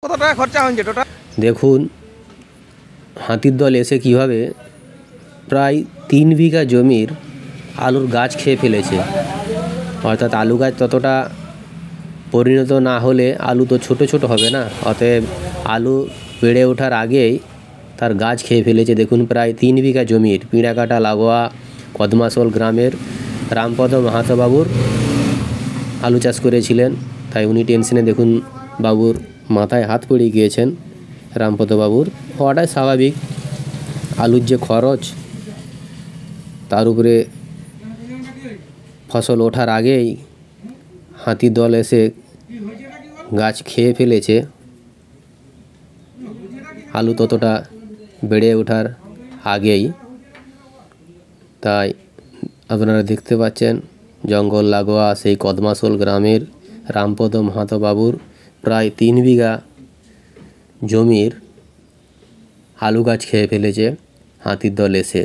কত টাকা খরচা হয়েছে টোটাল? দেখুন হাতির দল এসে কীভাবে প্রায় 3 বিঘা জমির আলুর গাছ খেয়ে ফেলেছে। অর্থাৎ আলু গাছ ততটা পরিণত না হলে আলু তো ছোট ছোট হবে না, অতএব আলু বেড়ে ওঠার আগেই তার গাছ খেয়ে ফেলেছে। দেখুন প্রায় 3 বিঘা জমির পিঁড়াকাটা লাগোয়া কদমাশোল গ্রামের রামপদ মাহাতো বাবুর আলু চাষ করেছিলেন, তাই উনি টেনশনে দেখুন বাবুর মাথায় হাত পড়ে গিয়েছেন। রামপদ বাবুর হওয়াটাই স্বাভাবিক, আলুর যে খরচ তার উপরে ফসল ওঠার আগেই হাতির দল এসে গাছ খেয়ে ফেলেছে। আলু ততটা বেড়ে ওঠার আগেই, তাই আপনারা দেখতে পাচ্ছেন জঙ্গল লাগোয়া সেই কদমাশোল গ্রামের রামপদ মাহাতো বাবুর প্রায় 3 বিঘা জমির আলু গাছ খেয়ে ফেলেছে হাতির দল এসে।